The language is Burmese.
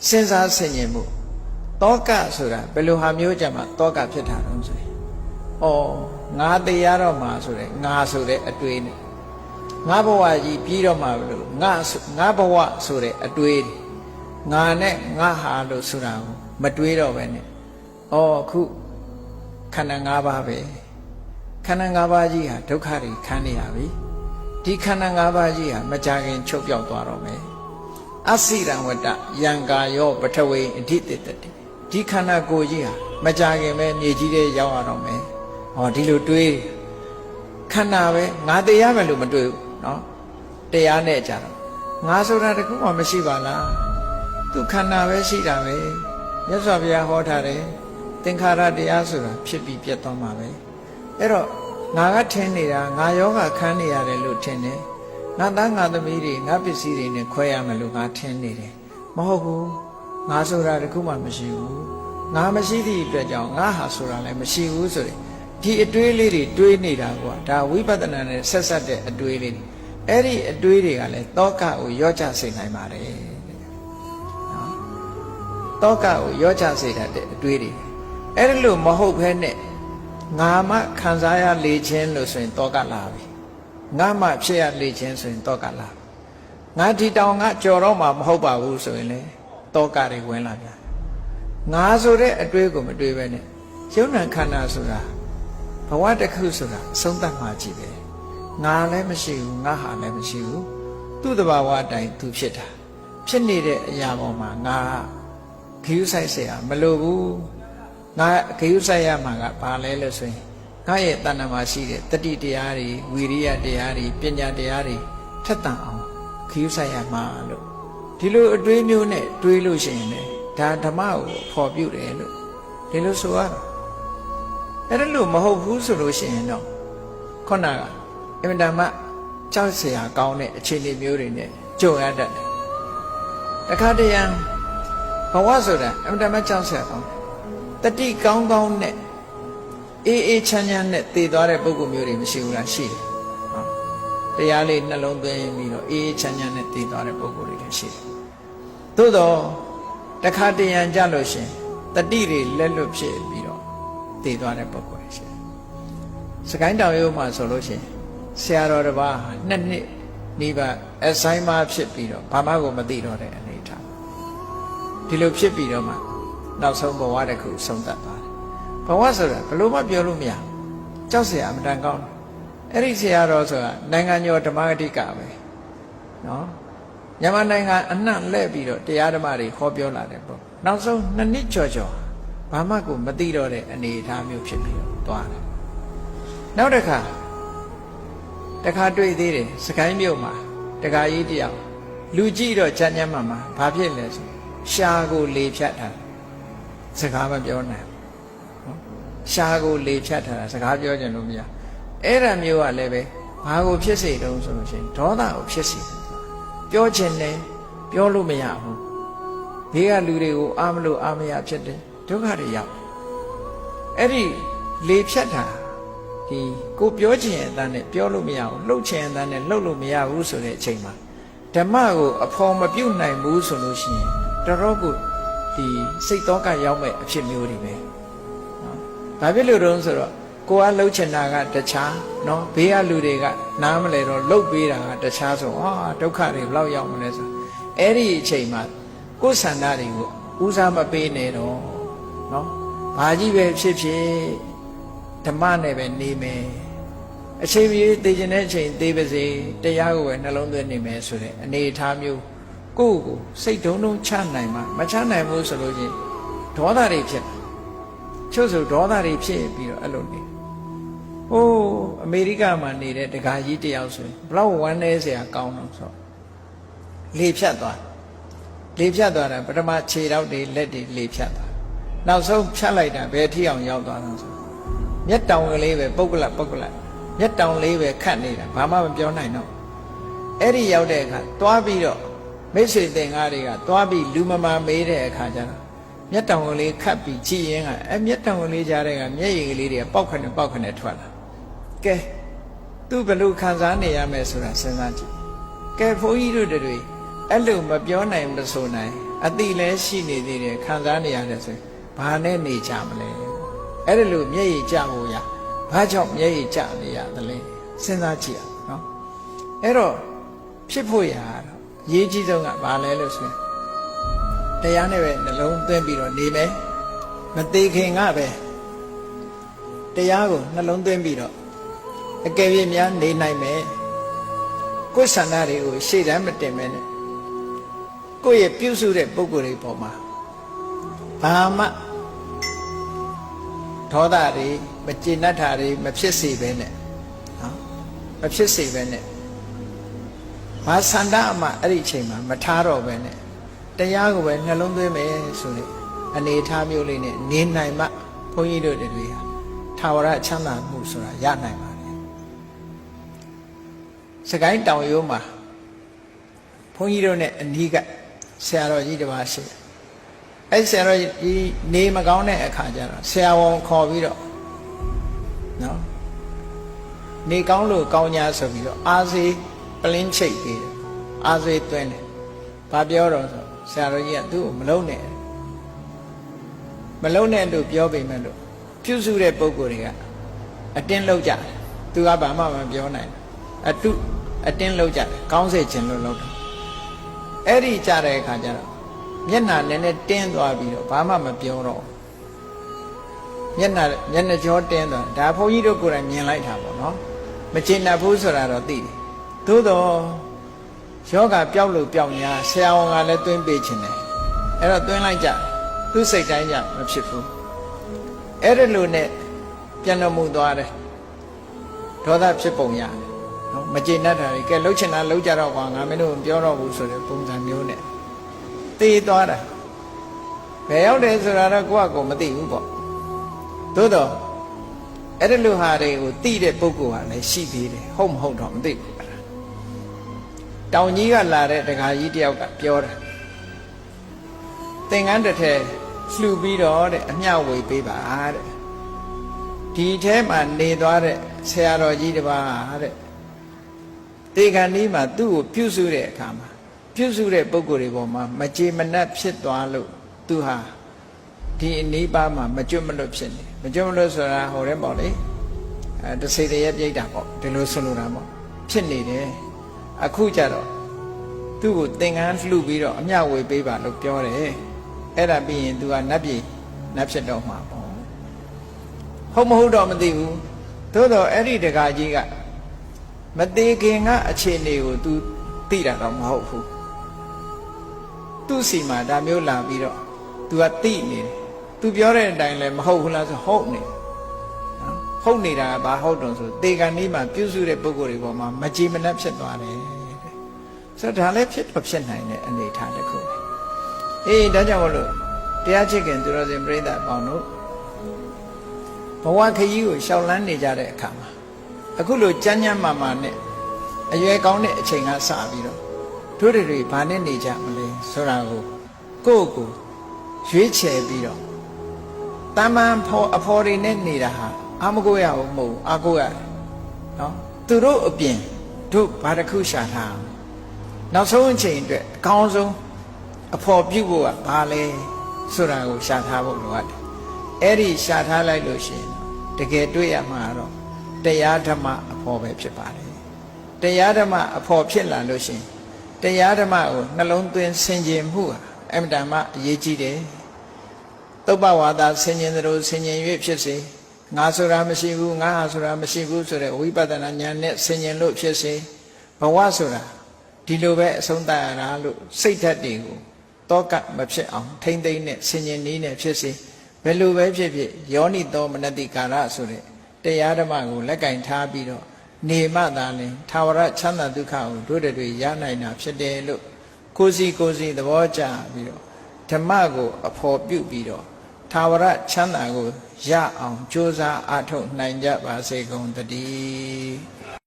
စဉ်းစားဆင်ခြင်မှုတောကဆိုတာဘယ်လိုဟာမျိုးကြမှာတောကဖြစ်တာလဲဆိုရင်ငါတရားတော့မှာဆိုတဲ့ငါဆိုတဲ့အတွေးနဲ့ငါဘဝကြီးပြီးတော့မှလို့ငါဘဝဆိုတဲ့အတွေးငါနဲ့ငါဟာလို့ဆိုတာကိုမတွေးတော့ပဲနဲ့အခုခန္ဓာ၅ပါးပဲခန္ဓာ၅ပါးကြီးဟာဒုက္ခတွေခံနေရပြီဒီခန္ဓာ၅ပါးကြီးဟာမကြခင်ချုပ်ပြောက်သွားတော့မယ်အစိရံဝတ္တယံကာယောပထဝေအဓိတတတိဒီခန္ဓာကိုယ်ကြီးဟာမကြခင်ပဲမြေကြီးထဲရောက်ရတော့မယ်ဒီလိုတွေးခန္ဓာပဲငါတရားမယ်လို့မတွေးဘူးနော်တရားနဲ့ကြတော့ငါဆိုတာတခုမှမရှိပါလားသူခန္ဓာပဲရှိတာပဲမြတ်စွာဘုရားဟောထားတယ်သင်္ခါရတရားဆိုတာဖြစ်ပြီးပြတ်သွားမှာပဲအဲ့တော့ငါကထင်နေတာငါယောဂခံနေရတယ်လို့ထင်တယ်ငါသားငါသမီးတွေငါပစ္စည်းတွေနဲ့ခွဲရမယ်လို့ငါထင်နေတယ်မဟုတ်ဘူးငါဆိုတာတခုမှမရှိဘူးငါမရှိသည့်အတွက်ကြောင့်ငါဟာဆိုတာလည်းမရှိဘူးဆိုရင်ဒီအတွေးလေးတွေတွေးနေတာကွာဒါဝိပဿနာနဲ့ဆက်ဆက်တဲ့အတွေးလေးတွေအဲ့ဒီအတွေးတွေကလည်းတောကကိုရောကြစေနိုင်ပါတယ်နော်တောကကိုရောကြစေတတ်တဲ့အတွေးတွေအဲ့ဒါလို့မဟုတ်ဘဲနဲ့ငါမှခံစားရလေခြင်းလို့ဆိုရင်တောကလာပြီငါမှဖြစ်ရလေခြင်းဆိုရင်တောကလာငါဒီတောင်ကကြော်တော့မှမဟုတ်ပါဘူးဆိုရင်လေတောကတွေဝင်လာပြန်ငါဆိုတဲ့အတွေးကိုမတွေးပဲနဲ့ယုံနာခန္ဓာဆိုတာဘဝတစ်ခုဆိုတာအဆုံးသတ်မှကြည့်ပဲငါလည်းမရှိဘူးငါဟာလည်းမရှိဘူးသူ့တဘာဝအတိုင်းသူဖြစ်တာဖြစ်နေတဲ့အရာပေါ်မှာငါဂရုစိုက်เสียမလိုဘူးငါဂရုစိုက်ရမှာကဘာလဲလို့ဆိုရင်ငါရဲ့တဏ္ဍာမှာရှိတဲ့တတိတရားတွေဝီရိယတရားတွေပညာတရားတွေထက်သန်အောင်ဂရုစိုက်ရမှာလို့ဒီလိုအတွေးမျိုးနဲ့တွေးလို့ရှိရင်လေဒါဓမ္မကိုဖော်ပြတယ်လို့ဒီလိုဆိုရတာအဲ့ဒါလို့မဟုတ်ဘူးဆိုလို့ရှိရင်တော့ခုနကအင်မတန်မှကြောက်เสียကောင်းတဲ့အခြေအနေမျိုးတွေနဲ့ကြုံရတတ်တယ်တခါတရံဘဝဆိုတာအင်မတန်မှကြောက်เสียကောင်းတတိကောင်းကောင်းနဲ့အေးချမ်းချမ်းနဲ့တည်သွားတဲ့ပုဂ္ဂိုလ်မျိုးတွေမရှိဘူးလားရှိတယ်နော်တရားလေးနှလုံးသွင်းပြီးတော့အေးချမ်းချမ်းနဲ့တည်သွားတဲ့ပုဂ္ဂိုလ်တွေလည်းရှိတယ်သို့တော့တခါတရံကြလို့ရှင်တတိတွေလက်လွတ်ဖြစ်ပြီးတော့တည်သွားတဲ့ပုဂ္ဂိုလ်တွေရှိတယ်စကိုင်းတောင်ရိုးမှာဆိုလို့ရှင်ဆရာတော်တစ်ပါး2 နှစ်နီးပါးအဆိုင်မှာဖြစ်ပြီးတော့ဘာမှကိုမသိတော့တဲ့အနေထားဒီလိုဖြစ်ပြီးတော့မှနောက်ဆုံးဘဝတစ်ခုဆုံးသက်သွားတယ်ဘဝဆိုတာဘယ်လိုမှပြောလို့မရကြောက်เสียအမတန်ကောင်းတယ်အဲ့ဒီဆရာတော်ဆိုတာနိုင်ငံကျော်ဓမ္မဂတိကပဲနော်မြန်မာနိုင်ငံအနှံ့လှည့်ပြီးတော့တရားဓမ္မတွေဟောပြောလာတယ်ပေါ့နောက်ဆုံး2 နှစ်ကျော်ဘာမှကိုမသိတော့တဲ့အနေအထားမျိုးဖြစ်ပြီးတော့သွားတယ်နောက်တစ်ခါတွေ့သေးတယ်စကိုင်းမြို့မှာတခါကြီးတယောက်လူကြည့်တော့ချမ်းမှာဘာဖြစ်လဲဆိုရှာကိုလေဖြတ်ထားစကားမပြောနိုင်နော်ရှာကိုလေဖြတ်ထားတာစကားပြောကြလို့မရအဲ့ဒါမျိုးကလည်းပဲဘာကိုဖြစ်စေတုံးဆိုလို့ရှိရင်ဒေါသကိုဖြစ်စေတယ်ပြောချင်တယ်ပြောလို့မရဘူးဘေးကလူတွေကိုအားမလို့အားမရဖြစ်တယ်ဒုက္ခတွေရောက်အဲ့ဒီလေဖြတ်တာဒီကိုပြောချင်တဲ့အတန်းနဲ့ပြောလို့မရဘူးလှုပ်ချင်တဲ့အတန်းနဲ့လှုပ်လို့မရဘူးဆိုတဲ့အချိန်မှာဓမ္မကိုအဖော်မပြုတ်နိုင်ဘူးဆိုလို့ရှိရင်တော်ကိုဒီစိတ်သောကရောက်မဲ့အဖြစ်မျိုးတွေပဲနော်ဘာဖြစ်လို့တုံးဆိုတော့ကိုကလှုပ်ချင်တာကတခြားနော်ဘေးကလူတွေကနားမလဲတော့လှုပ်ပေးတာကတခြားဆိုဒုက္ခတွေဘယ်လောက်ရောက်မလဲဆိုအဲ့ဒီအချိန်မှာကိုယ်ဆန္ဒတွေကိုဦးစားမပေးနဲ့တော့နော်ဘာကြီးပဲဖြစ်ဓမ္မနဲ့ပဲနေမယ်အချိန်ကြီးသိကျင်တဲ့အချိန်သိပါစေတရားကိုပဲနှလုံးသွင်းနေမယ်ဆိုတဲ့အနေအထားမျိုးကိုစိတ်ဒုံဒုံချနိုင်မှာမချနိုင်ဘူးဆိုလို့ချင်းဒေါသတွေဖြစ်ချုပ်ဆိုဒေါသတွေဖြစ်ပြီးတော့အဲ့လိုနေအမေရိကမှာနေတဲ့တက္ကကြီးတယောက်ဆိုရင်ဘလောက်ဝမ်းနည်းစရာကောင်းတော့ဆိုလေဖြတ်သွားတာပထမခြေထောက်တွေလက်တွေလေဖြတ်သွားနောက်ဆုံးဖြတ်လိုက်တာဘယ်ထိအောင်ရောက်သွားတော့ဆိုမျက်တောင်ကလေးပဲပုဂ္ဂလမျက်တောင်လေးပဲခတ်နေတာဘာမှမပြောနိုင်တော့အဲ့ဒီရောက်တဲ့အခါသွားပြီးတော့မိတ်ဆွေသင်္ကားတွေကသွားပြီးလူမမာမေးတဲ့အခါကျတော့မျက်တောင်ကလေးခတ်ပြီးကြည့်ရင်းကမျက်တောင်ကလေးကြားတဲ့ကမျက်ရည်ကလေးတွေကပေါက်ခနဲ့ထွက်လာကဲသူဘယ်လိုခံစားနေရမယ်ဆိုတာစဉ်းစားကြည့်ကဲဘုန်းကြီးတို့တွေအဲ့လိုမပြောနိုင်မဆိုနိုင် အတိလည်းရှိနေသေးတယ်ခံစားနေရတယ်ဆိုရင်ဘာနဲ့နေကြမလဲအဲ့ဒါလို့မျက်ရည်ကျဖို့ရဘာကြောင့်မျက်ရည်ကျနေရသလဲစဉ်းစားကြည့်ရနော်အဲ့တော့ဖြစ်ဖို့ရတော့အရေးကြီးဆုံးကဘာလဲလို့ဆိုရင်တရားနဲ့ပဲနှလုံးသွင်းပြီးတော့နေမယ်မသေးခင်ကပဲတရားကိုနှလုံးသွင်းပြီးတော့အကယ်၍များနေနိုင်မယ်ကိုယ်ဆန္ဒတွေကိုရှေ့တန်းမတင်မဲနဲ့ကိုယ့်ရဲ့ပြုစုတဲ့ပုံကိုယ်တွေပေါ်မှာဘာမှဒေါသတွေမကျေနပ်တာတွေမဖြစ်စေပဲနဲ့နော်မဖြစ်စေပဲနဲ့ဘာဆန္ဒမှအဲ့ဒီအချိန်မှာမထားတော့ပဲနဲ့တရားကိုပဲနှလုံးသွင်းမယ်ဆိုတဲ့အနေအထားမျိုးလေးနဲ့နေနိုင်မှဘုန်းကြီးတို့တွေဟာထာဝရချမ်းသာမှုဆိုတာရနိုင်ပါတယ်စကိုင်းတောင်ရိုးမှာဘုန်းကြီးတို့နဲ့အနီးကဆရာတော်ကြီးတစ်ပါးရှိတယ်အဲ့ဆရာတော်ကြီးနေမကောင်းတဲ့အခါကျတော့ဆရာဝန်ခေါ်ပြီးတော့နော်နေကောင်းလို့ကောင်းညာဆိုပြီးတော့အာစေးပလင်းချိတ်ပေးတယ်အာစေးသွင်းတယ်ဘာပြောတော့ဆိုဆရာတော်ကြီးကသူ့ကိုမလုံးနဲ့လို့ပြောပေမဲ့လို့ပြုစုတဲ့ပုံကိုယ်တွေကအတင်းလောက်ကြတယ်သူကဘာမှမပြောနိုင်ဘူးအတင်းလောက်ကြတယ်ကောင်းစေခြင်းလို့လောက်တယ်အဲ့ဒီကြတဲ့အခါကျတော့မျက်နှာနည်းနည်းတင်းသွားပြီးတော့ဘာမှမပြောတော့မျက်နှာကြောတင်းသွားဒါဘုန်းကြီးတို့ကိုယ်တိုင်မြင်လိုက်တာပေါ့နော်မကျေနပ်ဘူးဆိုတာတော့သိတယ်သို့တော့ယောဂပျောက်လို့ပျောက်ညာဆရာဝန်ကလည်းသွင်းပေးခြင်းတယ်အဲ့တော့သွင်းလိုက်ကြသူစိတ်တိုင်းကြမဖြစ်ဘူးအဲ့ဒီလိုနဲ့ပြန်တော်မူသွားတယ်ဒေါသဖြစ်ပုံရတယ်နော်မကျေနပ်တာတွေကဲလှုပ်ချင်တာလှုပ်ကြတော့ကွာငါမင်းတို့မပြောတော့ဘူးဆိုတဲ့ပုံစံမျိုးနဲ့တေးသွားတာဘယ်ရောက်တယ်ဆိုတာတော့ကိုယ့်အကိုမသိဘူးပေါ့သို့တော့အဲ့ဒီလိုဟာတွေကိုသိတဲ့ပုဂ္ဂိုလ်ဟာလည်းရှိသေးတယ်ဟုတ်မဟုတ်တော့မသိဘူးတောင်ကြီးကလာတဲ့ဒကာကြီးတယောက်ကပြောတယ်သင်္ကန်းတစ်ထည်လှူပြီးတော့တဲ့အမျှဝေပေးပါတဲ့ဒီထဲမှာနေသွားတဲ့ဆရာတော်ကြီးတစ်ပါးတဲ့တေခဏီးမှာသူ့ကိုပြုစုတဲ့အခါမှာပြုစုတဲ့ပုဂ္ဂိုလ်တွေပေါ်မှာမကြေမနက်ဖြစ်သွားလို့သူဟာဒီအနိဗ္ဗာန်မှာမကျွတ်မလွတ်ဖြစ်နေမကျွတ်မလွတ်ဆိုတာဟိုတဲ့ပေါ့လေတစေတည်းပြိတ္တာပေါ့ဒီလိုဆိုလိုတာပေါ့ဖြစ်နေတယ်အခုကြတော့သူ့ကိုသင်္ကန်းလှူပြီးတော့အမျှဝေပေးပါလို့ပြောတယ်အဲ့ဒါပြီးရင်သူကနတ်ပြည်နတ်ဖြစ်တော့မှာပေါ့ဟုတ်မဟုတ်တော့မသိဘူးသို့တော့အဲ့ဒီတကားကြီးကမသေးခင်ကအခြေအနေကို तू သိတာတော့မဟုတ်ဘူးသူ့စီမှာဒါမျိုးလာပြီးတော့ तू ကသိနေတယ် तू ပြောတဲ့အတိုင်းလည်းမဟုတ်ဘူးလားဆိုဟုတ်နေဟုတ်နေတာကဘာဟုတ်တော့ဆိုတေကန်นี้မှာပြုစုတဲ့ပုဂ္ဂိုလ်တွေပေါ်မှာမကြည်မနှက်ဖြစ်သွားတယ်ဆိုတော့ဒါလည်းဖြစ်နိုင်တဲ့အနေအထားတစ်ခုအေးဒါကြောင့်မလို့တရားချစ်ခင်သူတော်စင်ပြိဿအပေါင်းတို့ဘဝခရီးကိုရှောက်လန်းနေကြတဲ့အခါမှာအခုလိုကြမ်းကြမ်းမာမာနဲ့အရွယ်ကောင်းတဲ့အချိန်ကစပြီးတော့တို့တွေဘာနဲ့နေကြမလဲဆိုတာကိုကိုယ့်ရွေးချယ်ပြီးတော့တမန်အဖော်တွေနဲ့နေတာဟာအာမကိုရဘူးမဟုတ်အာကိုရတယ်နော်သူတို့အပြင်တို့ဘာတစ်ခုရှာထားနောက်ဆုံးအချိန်အတွက်အကောင်းဆုံးအဖော်ပြုဖို့ကဘာလဲဆိုတာကိုရှာထားဖို့လိုအပ်တယ်အဲ့ဒီရှာထားလိုက်လို့ရှိရင်တကယ်တွေ့ရမှာတော့တရားဓမ္မအဖော်ပဲဖြစ်ပါတယ်တရားဓမ္မအဖော်ဖြစ်လာလို့ရှိရင်တရားဓမ္မကိုနှလုံးသွင်းဆင်ခြင်မှုဟာအမှန်တမ်းအရေးကြီးတယ်သုဘဝါဒဆင်ခြင်သလိုဆင်ခြင်၍ဖြစ်စေငါဆိုတာမရှိဘူးငါဟာဆိုတာမရှိဘူးဆိုတဲ့ဝိပဿနာဉာဏ်နဲ့ဆင်ခြင်လို့ဖြစ်စေဘဝဆိုတာဒီလိုပဲအဆုံးသတ်ရတာလို့စိတ်ဓာတ်တွေကိုတောကမဖြစ်အောင်ထိမ့်သိမ့်နဲ့ဆင်ခြင်နည်းနဲ့ဖြစ်စေဘယ်လိုပဲဖြစ်ဖြစ်ယောနိသောမနတိကာရဆိုတဲ့တရားဓမ္မကိုလက်ကင်ထားပြီးတော့နေမှသာလင်ထာဝရချမ်းသာဒုက္ခကိုတို့တွေရနိုင်တာဖြစ်တယ်လို့ကိုစီသဘောကျပြီးတော့ဓမ္မကိုအဖော်ပြုပြီးတော့ထာဝရချမ်းသာကိုရအောင်ကြိုးစားအားထုတ်နိုင်ကြပါစေကုန်သတည်း